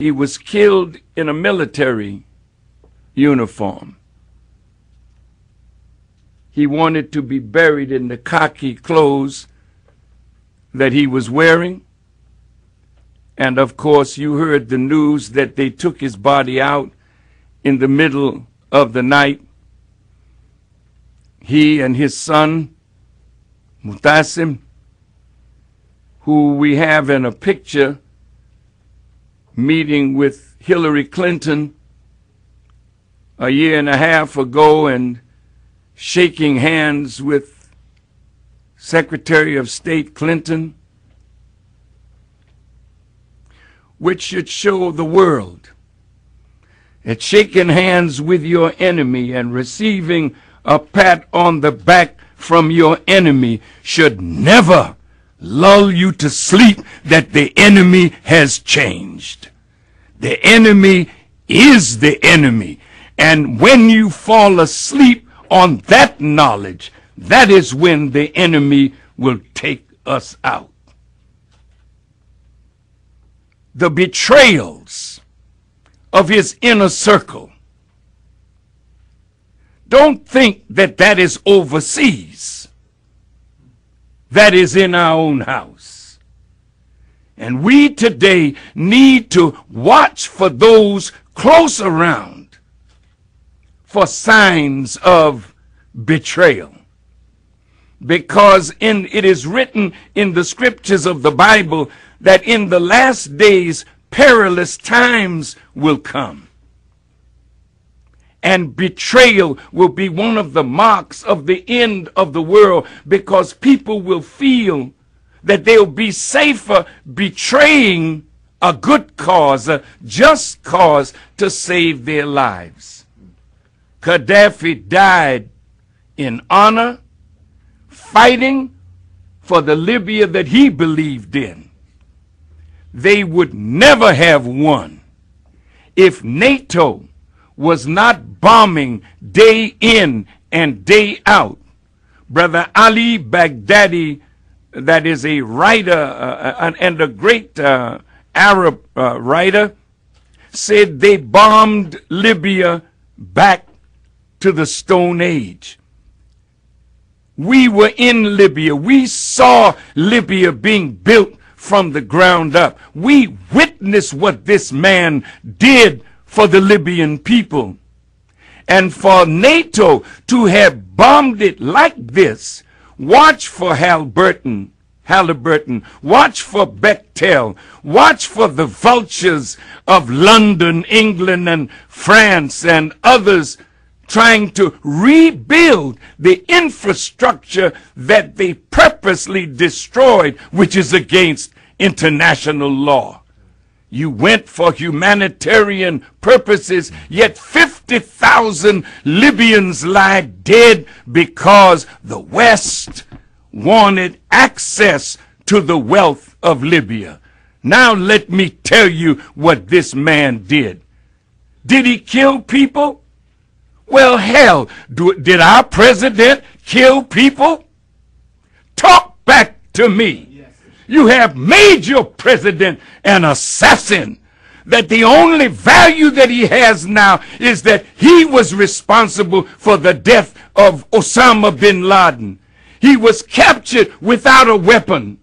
He was killed in a military uniform. He wanted to be buried in the khaki clothes that he was wearing. And of course, you heard the news that they took his body out in the middle of the night. He and his son, Mutasim, who we have in a picture meeting with Hillary Clinton a year and a half ago and shaking hands with Secretary of State Clinton, which should show the world that shaking hands with your enemy and receiving a pat on the back from your enemy should never lull you to sleep that the enemy has changed. The enemy is the enemy. And when you fall asleep on that knowledge, that is when the enemy will take us out. The betrayals of his inner circle. Don't think that that is overseas. That is in our own house. And we today need to watch for those close around for signs of betrayal. Because it is written in the scriptures of the Bible that in the last days perilous times will come. And betrayal will be one of the marks of the end of the world, because people will feel that they'll be safer betraying a good cause, a just cause, to save their lives. Gaddafi died in honor, fighting for the Libya that he believed in. They would never have won if NATO was not bombing day in and day out. Brother Ali Baghdadi, that is a writer and a great Arab writer, said they bombed Libya back to the Stone Age. We were in Libya. We saw Libya being built from the ground up. We witnessed what this man did for the Libyan people. And for NATO to have bombed it like this, watch for Halliburton, watch for Bechtel, watch for the vultures of London, England, and France, and others trying to rebuild the infrastructure that they purposely destroyed, which is against international law. You went for humanitarian purposes, yet 50,000 Libyans lie dead because the West wanted access to the wealth of Libya. Now let me tell you what this man did. Did he kill people? Well, hell, did our president kill people? Talk back to me. You have made your president an assassin. That the only value that he has now is that he was responsible for the death of Osama bin Laden. He was captured without a weapon.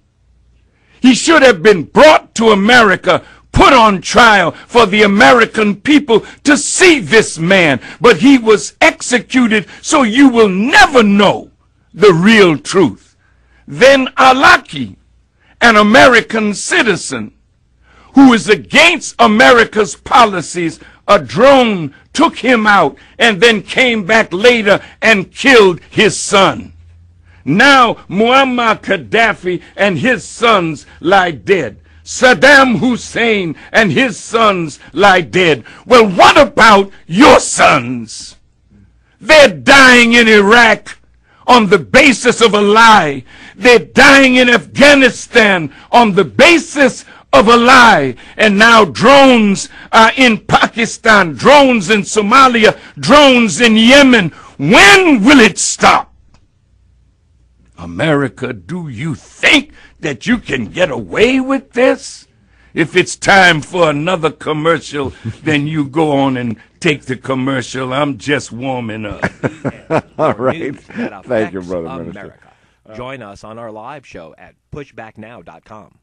He should have been brought to America, put on trial for the American people to see this man. But he was executed, so you will never know the real truth. Then Alaki, an American citizen who is against America's policies, a drone took him out and then came back later and killed his son. Now Muammar Gaddafi and his sons lie dead. Saddam Hussein and his sons lie dead. Well, what about your sons? They're dying in Iraq on the basis of a lie. They're dying in Afghanistan on the basis of a lie. And now drones are in Pakistan, drones in Somalia, drones in Yemen. When will it stop? America, do you think that you can get away with this? If it's time for another commercial, then you go on and take the commercial. I'm just warming up. All right. Thank you, Brother Minister. Join us on our live show at pushbacknow.com.